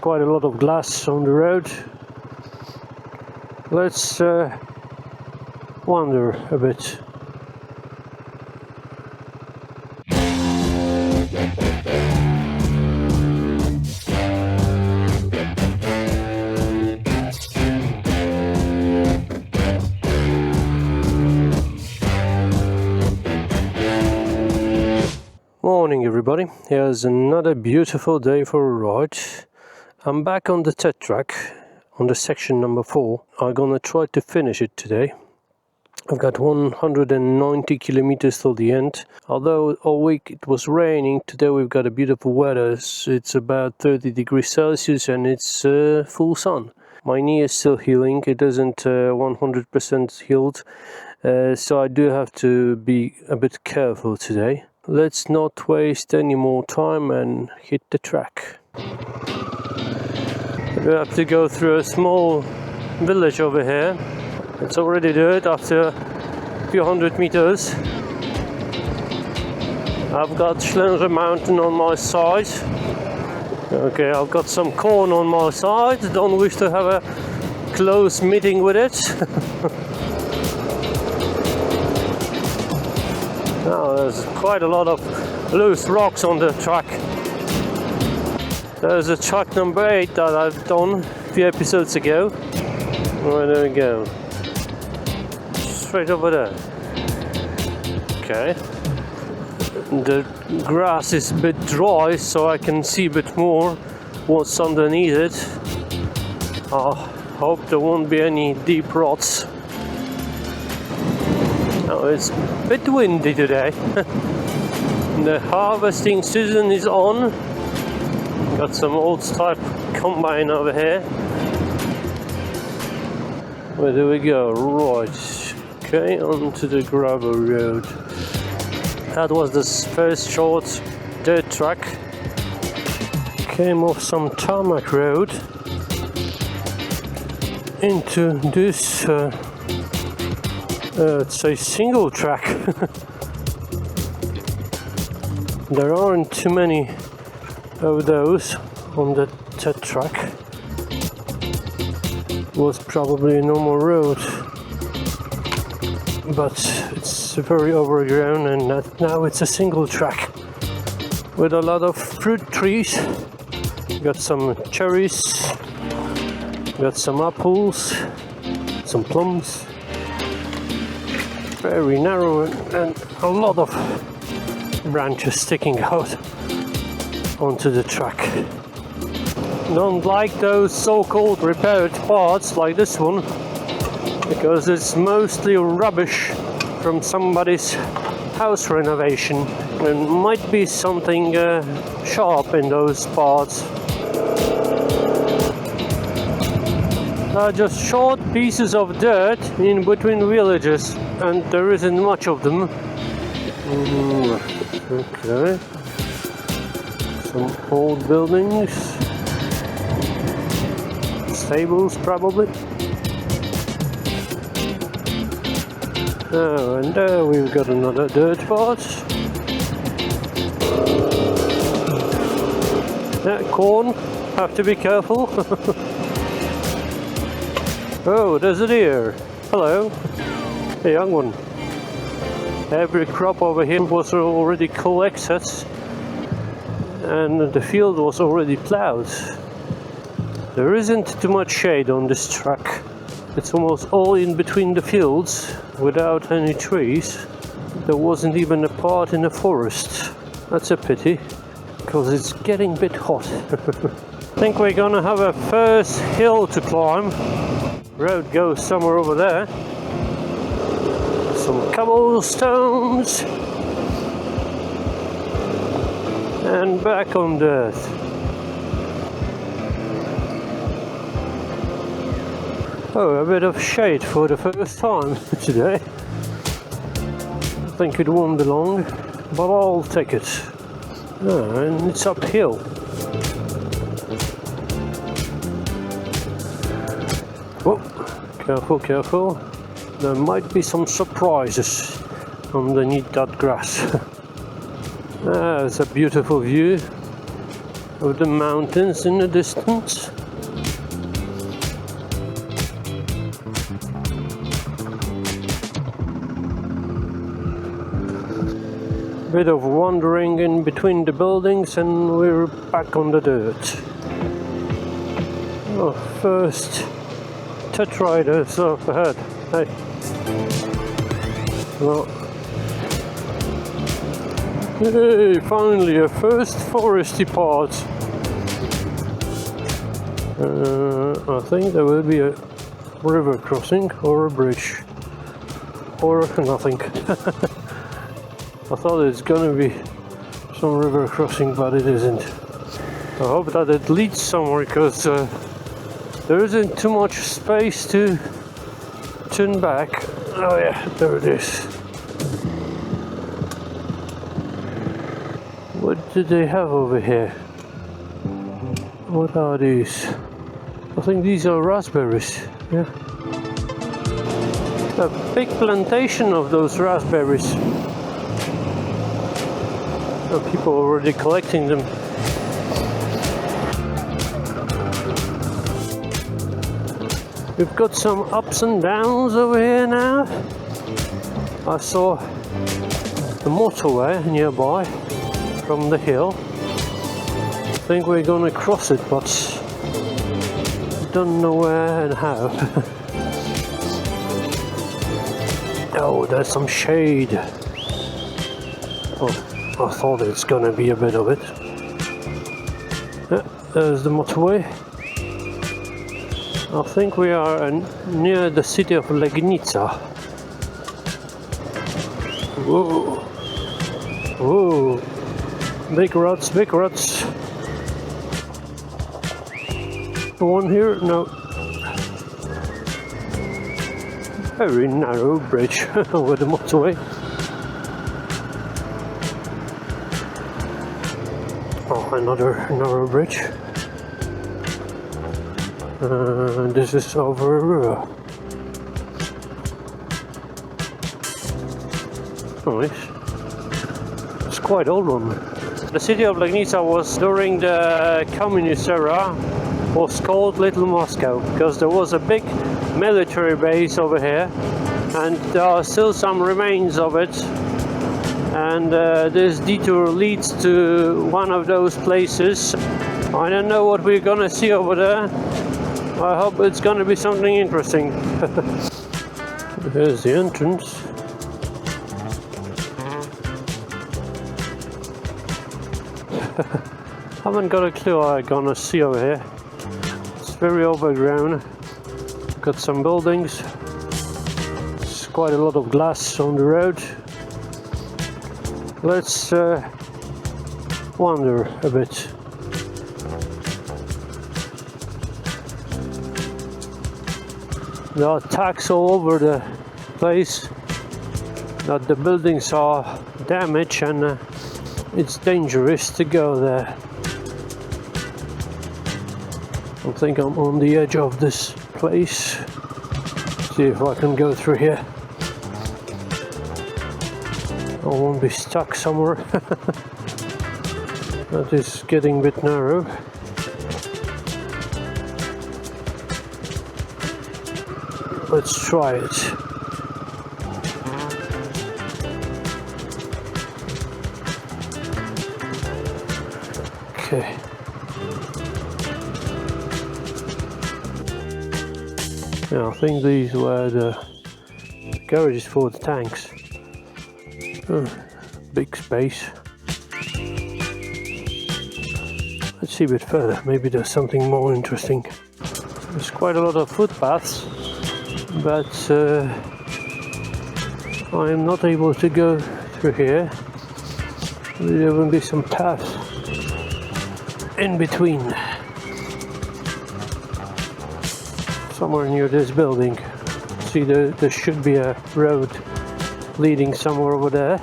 quite a lot of glass on the road. Let's wander a bit. Morning everybody, here's another beautiful day for a ride. I'm back on the TET track, on the section number 4. I'm gonna try to finish it today. I've got 190 kilometers till the end. Although all week it was raining, today we've got a beautiful weather. It's about 30 degrees Celsius and it's full sun. My knee is still healing, it isn't 100% healed, so I do have to be a bit careful today. Let's not waste any more time and hit the track. We have to go through a small village over here. It's already dirt after a few hundred meters. I've got Schlenzer Mountain on my side. Okay, I've got some corn on my side. Don't wish to have a close meeting with it. Now there's quite a lot of loose rocks on the track. There's a track number 8 that I've done a few episodes ago. Right, there we go. Straight over there. Okay. The grass is a bit dry, so I can see a bit more what's underneath it. I hope there won't be any deep ruts. Oh, it's a bit windy today. The harvesting season is on. Got some old type combine over here. Where do we go? Right. Okay, onto the gravel road. That was the first short dirt track. Came off some tarmac road into this it's a single track. There aren't too many of those on the TET track. It was probably a normal road, but it's very overgrown and now it's a single track with a lot of fruit trees. Got some cherries, got some apples, some plums. Very narrow and a lot of branches sticking out onto the track. Don't like those so-called repaired parts like this one, because it's mostly rubbish from somebody's house renovation. There might be something sharp in those parts. Just short pieces of dirt in between villages, and there isn't much of them. Okay. Some old buildings. Stables, probably. Oh, and there we've got another dirt part. Yeah, corn. Have to be careful. Oh, there's a deer. Hello. A young one. Every crop over here was already collected and the field was already plowed. There isn't too much shade on this track. It's almost all in between the fields without any trees. There wasn't even a part in the forest. That's a pity, because it's getting a bit hot. I think we're gonna have a first hill to climb. Road goes somewhere over there. Some cobblestones and back on dirt. Oh, a bit of shade for the first time today. I think it won't be long, but I'll take it. Oh, and it's uphill. Oh, careful, careful. There might be some surprises underneath that grass. It's a beautiful view. of the mountains in the distance. Bit of wandering in between the buildings and we're back on the dirt. Oh, first TET riders up ahead. Hey. Well, hey, finally a first foresty part. I think there will be a river crossing or a bridge or nothing. I thought it's gonna be some river crossing, but it isn't. I hope that it leads somewhere, because there isn't too much space to turn back. Oh yeah, there it is. What do they have over here? What are these? I think these are raspberries. Yeah. A big plantation of those raspberries. People are already collecting them. We've got some ups and downs over here now. I saw the motorway nearby from the hill. I think we're gonna cross it, but don't know where and how. Oh, there's some shade. Oh, I thought it's gonna be a bit of it. Yeah, there's the motorway. I think we are near the city of Legnica. Whoa! Whoa! Big ruts, big ruts. The one here? No. Very narrow bridge over the motorway. Oh, another narrow bridge. This is over a river. Nice. It's quite old one. The city of Legnica was, during the communist era, was called Little Moscow, because there was a big military base over here, and there are still some remains of it. And this detour leads to one of those places. I don't know what we're gonna see over there. I hope it's gonna be something interesting. Here's the entrance. Haven't got a clue what I'm gonna see over here. It's very overgrown. Got some buildings. There's quite a lot of glass on the road. Let's wander a bit. There are tags all over the place that the buildings are damaged and it's dangerous to go there. I think I'm on the edge of this place. See if I can go through here. I won't be stuck somewhere. That is getting a bit narrow. Let's try it. Okay. Yeah, I think these were the garages for the tanks. Big space. Let's see a bit further. Maybe there's something more interesting. There's quite a lot of footpaths, but I am not able to go through here. There will be some paths in between, somewhere near this building. See, there should be a road leading somewhere over there.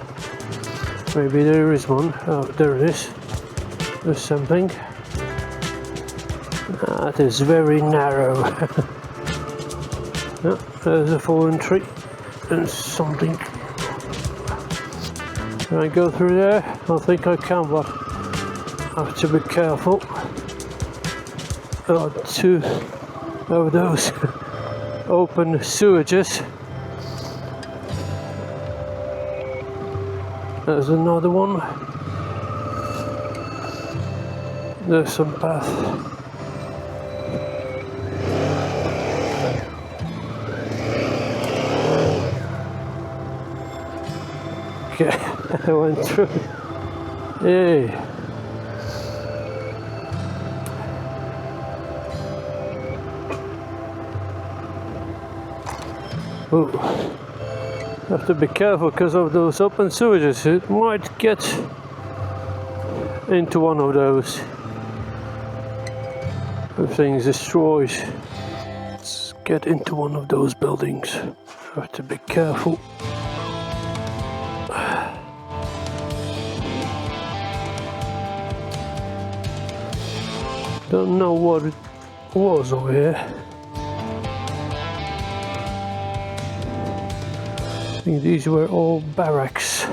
Maybe there is one. Oh, there it is. There's something. That is very narrow. Oh, there's a fallen tree and something. Can I go through there? I think I can, but Have to be careful. Two of those open sewages. There's another one. There's some path. Okay, I went through. Yay. Oh, have to be careful because of those open sewages. It might get into one of those. If things destroyed, let's get into one of those buildings. Have to be careful. Don't know what it was over here. I think these were all barracks.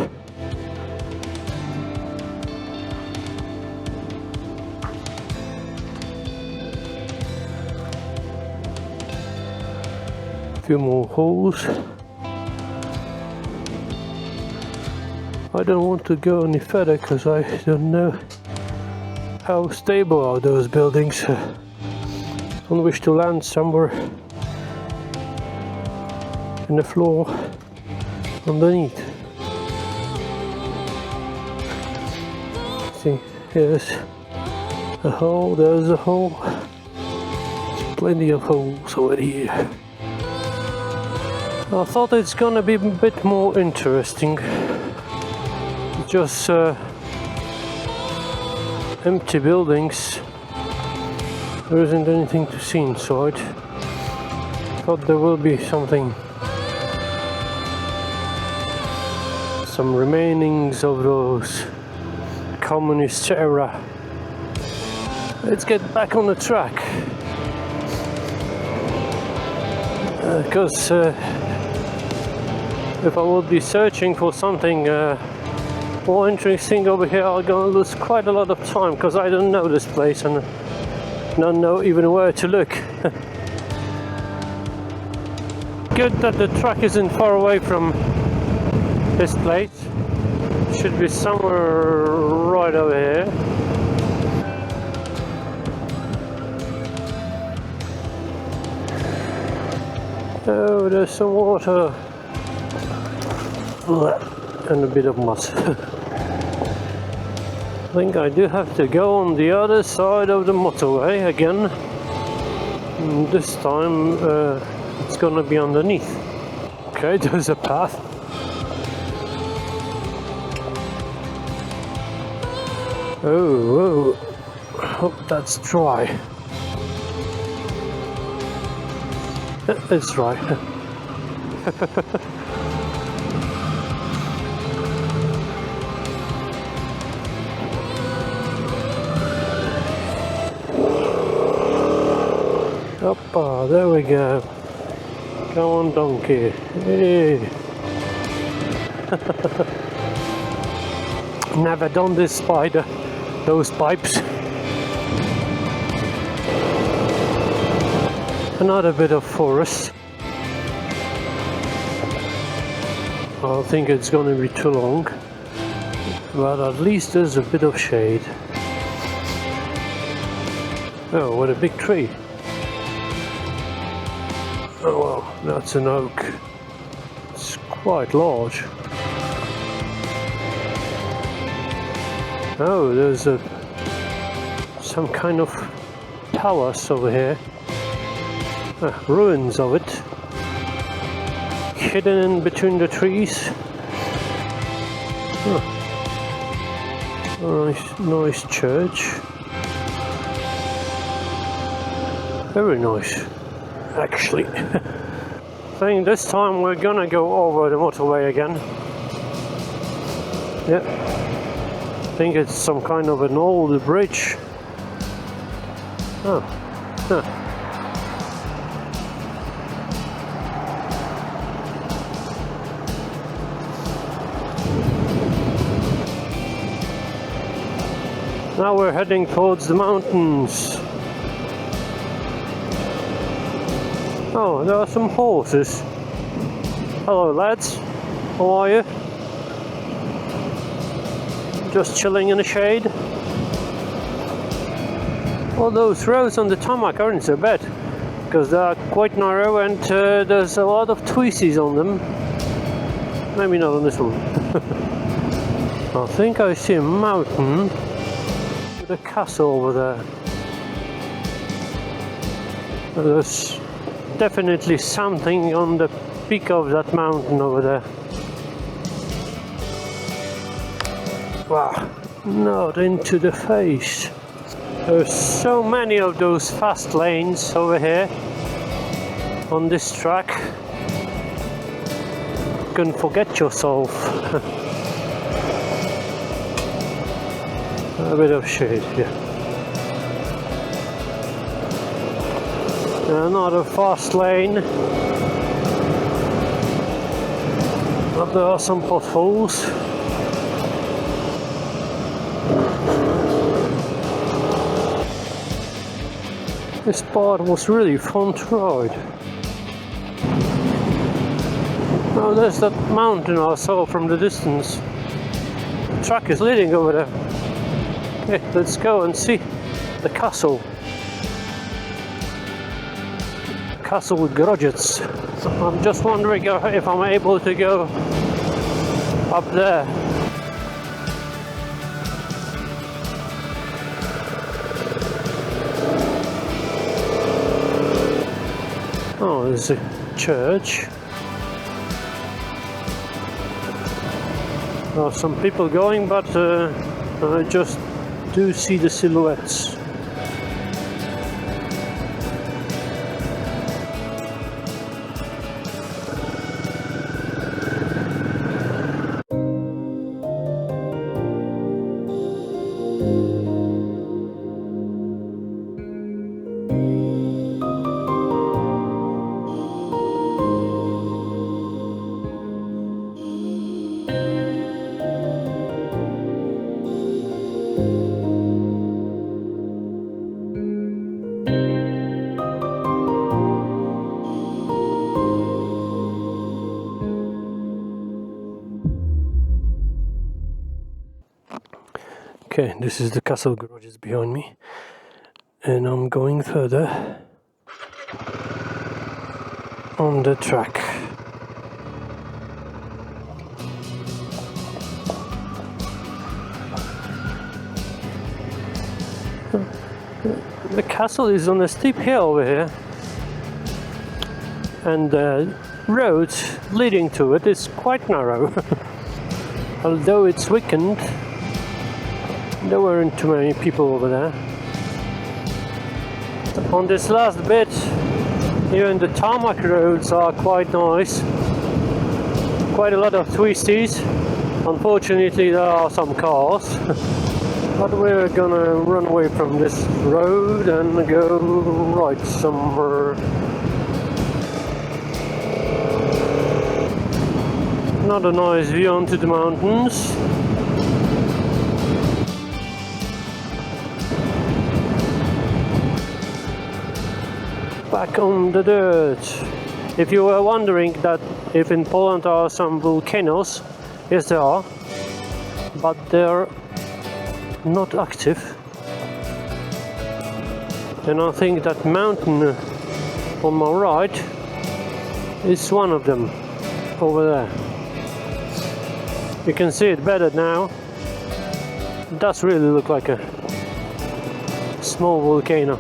A few more holes. I don't want to go any further because I don't know how stable are those buildings. I don't wish to land somewhere in the floor underneath. See, here's a hole, there's a hole. There's plenty of holes over here. I thought it's gonna be a bit more interesting. Just empty buildings. There isn't anything to see inside. Thought there will be something, some remainings of those communist era. Let's get back on the track, because if I would be searching for something more interesting over here, I'm gonna lose quite a lot of time because I don't know this place and don't know even where to look. Good that the track isn't far away from this place. Should be somewhere right over here. Oh, there's some water and a bit of moss. I think I do have to go on the other side of the motorway again. And this time it's gonna be underneath. Okay, there's a path. Oh, hope that's dry. It's dry. Hoppa, there we go. Come on, donkey. Hey. Never done this by those pipes. Another bit of forest. I think it's going to be too long, but at least there's a bit of shade. Oh, what a big tree. Oh well, that's an oak. It's quite large. Oh, there's some kind of palace over here. Ruins of it. Hidden in between the trees. Nice church. Very nice, actually. I think this time we're gonna go over the motorway again. Yep. I think it's some kind of an old bridge. Oh. Huh. Now we're heading towards the mountains. Oh, there are some horses. Hello lads, how are you? Just chilling in the shade. Well, those roads on the tarmac aren't so bad, because they are quite narrow and there's a lot of twists on them. Maybe not on this one. I think I see a mountain with a castle over there. There's definitely something on the peak of that mountain over there. Wow, not into the face. There's so many of those fast lanes over here on this track. You can forget yourself. A bit of shade here. Another fast lane. But there are some potholes. This part was really fun to ride. Oh, there's that mountain I saw from the distance. The track is leading over there. Okay, let's go and see the castle. Castle with Grodziec. I'm just wondering if I'm able to go up there. Oh, there's a church. There are some people going, but I just do see the silhouettes. Okay, this is the castle Grodziec behind me, and I'm going further on the track. The castle is on a steep hill over here, and the road leading to it is quite narrow. Although it's weekend, there weren't too many people over there. On this last bit, even the tarmac roads are quite nice. Quite a lot of twisties. Unfortunately, there are some cars. But we're gonna run away from this road and go right somewhere. Another nice view onto the mountains. Back on the dirt. If you were wondering that if in Poland there are some volcanoes, yes there are, but they're not active. And I think that mountain on my right is one of them over there. You can see it better now. It does really look like a small volcano.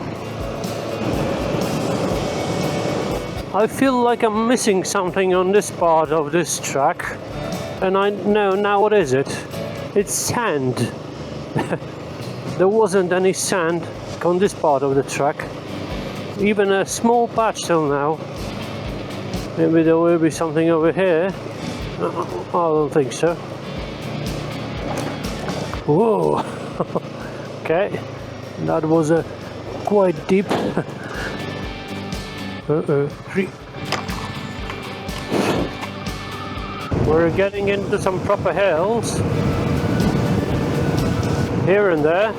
I feel like I'm missing something on this part of this track, and I know now what is it. It's sand. There wasn't any sand on this part of the track, even a small patch till now. Maybe there will be something over here. I don't think so. Whoa. Okay, that was a quite deep. We're getting into some proper hills here and there.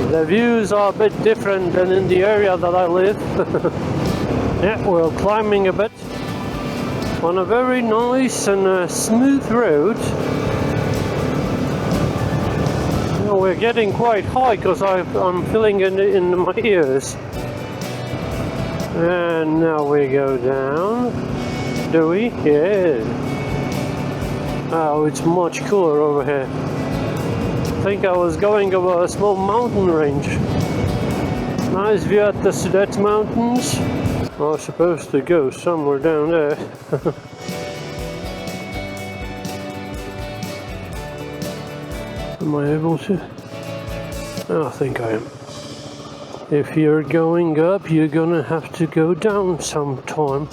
The views are a bit different than in the area that I live. Yeah, we're climbing a bit on a very nice and smooth road. Now we're getting quite high because I'm feeling it in my ears. And now we go down. Do we? Yeah. Oh, it's much cooler over here. I think I was going over a small mountain range. Nice view at the TET mountains. I was supposed to go somewhere down there. Am I able to? I think I am. If you're going up, you're gonna have to go down sometime.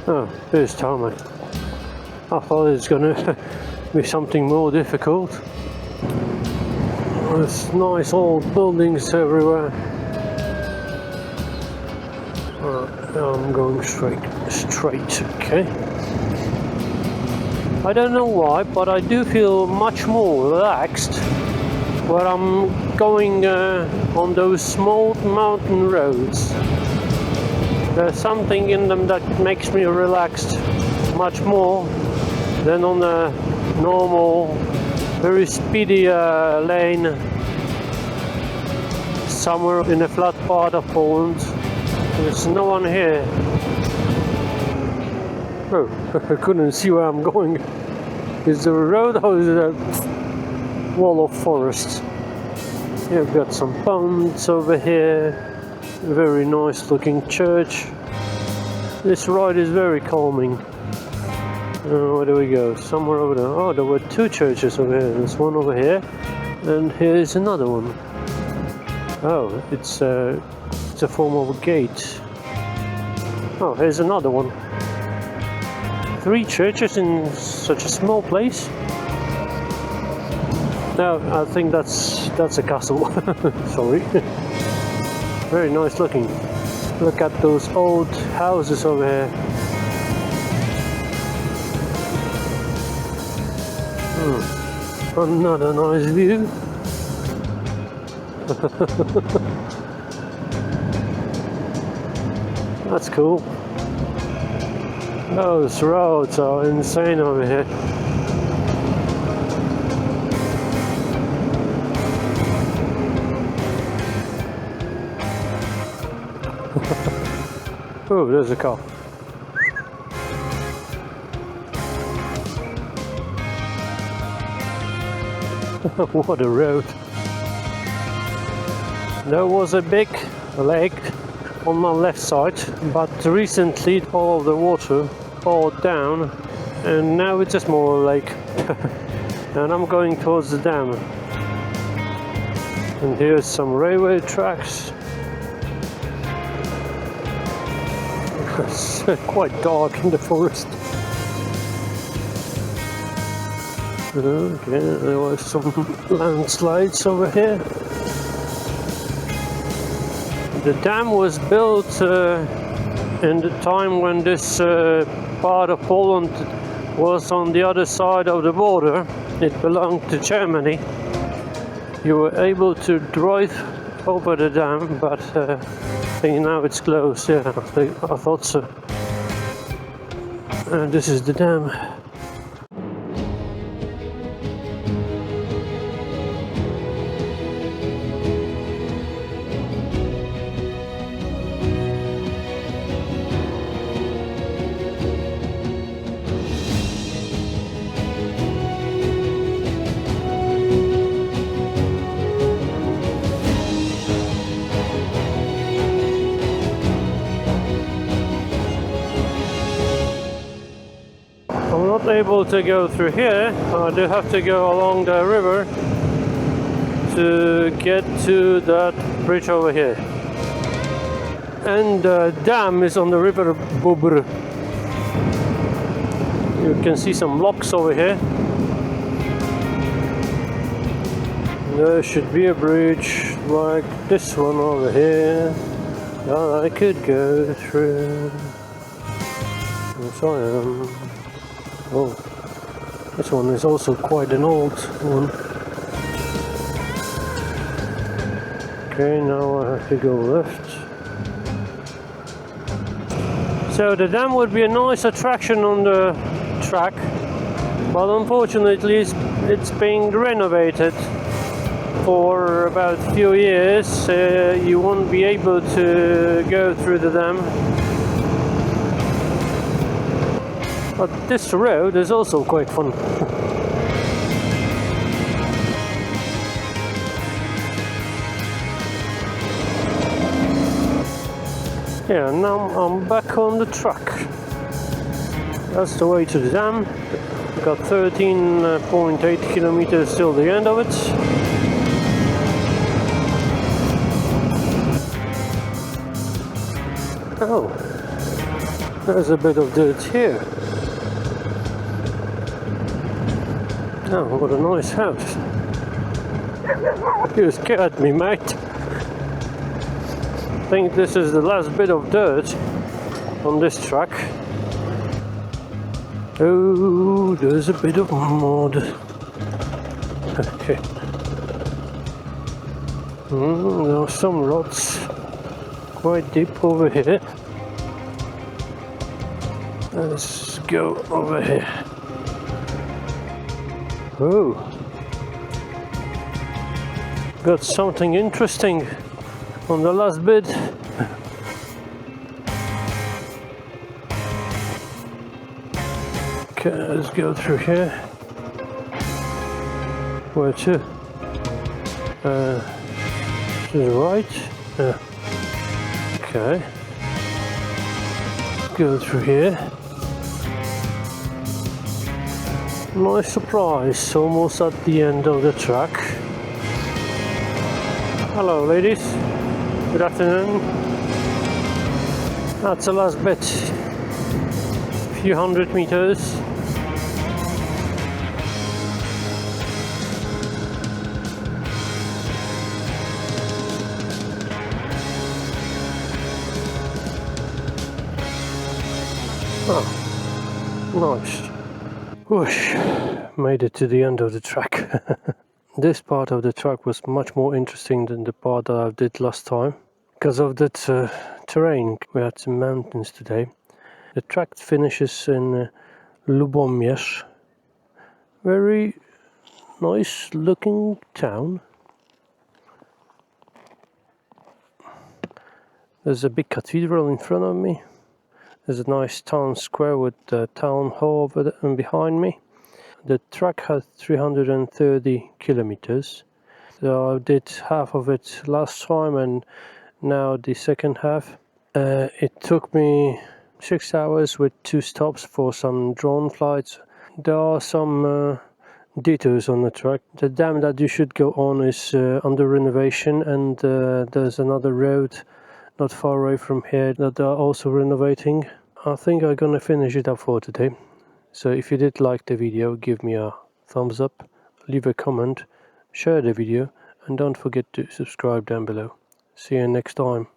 Oh, there's tarmac. I thought it was gonna be something more difficult. There's nice old buildings everywhere. I'm going straight, okay. I don't know why, but I do feel much more relaxed where I'm going on those small mountain roads. There's something in them that makes me relaxed much more than on a normal, very speedy lane somewhere in a flat part of Poland. There's no one here. Oh, I couldn't see where I'm going. Is there a road or is it a wall of forest? You've got some ponds over here. Very nice looking church. This ride is very calming. Where do we go? Somewhere over there. Oh, there were two churches over here. There's one over here, and here's another one. Oh, it's a form of a gate. Oh, here's another one. 3 churches in such a small place. No, I think that's a castle. Sorry. Very nice looking. Look at those old houses over here. Another nice view. That's cool. Those roads are insane over here. Oh, there's a car. What a road. There was a big lake on my left side, but recently all of the water poured down and now it's a small lake. And I'm going towards the dam. And here's some railway tracks. It's quite dark in the forest. Okay, there was some landslides over here. The dam was built in the time when this part of Poland was on the other side of the border. It belonged to Germany. You were able to drive over the dam, but I think now it's closed. Yeah, I thought so. And this is the dam. I'm not able to go through here. I do have to go along the river to get to that bridge over here. And the dam is on the river Bóbr. You can see some locks over here. There should be a bridge like this one over here that I could go through. Yes, I am. Oh, this one is also quite an old one. Okay, now I have to go left. So the dam would be a nice attraction on the track, but unfortunately it's being renovated for about a few years. You won't be able to go through the dam. But this road is also quite fun. Yeah, now I'm back on the track. That's the way to the dam. Got 13.8 kilometers till the end of it. Oh, there's a bit of dirt here. Oh, what a nice house. You scared me, mate. I think this is the last bit of dirt on this track. Oh, there's a bit of mud. Okay. There are some rods quite deep over here. Let's go over here. Oh, got something interesting on the last bit. Okay, let's go through here. Where to? To the right. Okay. Go through here. Nice surprise, almost at the end of the track. Hello ladies, good afternoon. That's the last bit, a few hundred meters. Oh, nice. Whoosh, made it to the end of the track. This part of the track was much more interesting than the part that I did last time. Because of that terrain, we had some mountains today. The track finishes in Lubomierz. Very nice looking town. There's a big cathedral in front of me. There's a nice town square with the town hall over there and behind me. The track has 330 kilometers. So I did half of it last time and now the second half. It took me 6 hours with 2 stops for some drone flights. There are some detours on the track. The dam that you should go on is under renovation, and there's another road not far away from here that they are also renovating. I think I'm gonna finish it up for today. So if you did like the video, give me a thumbs up, leave a comment, share the video, and don't forget to subscribe down below. See you next time.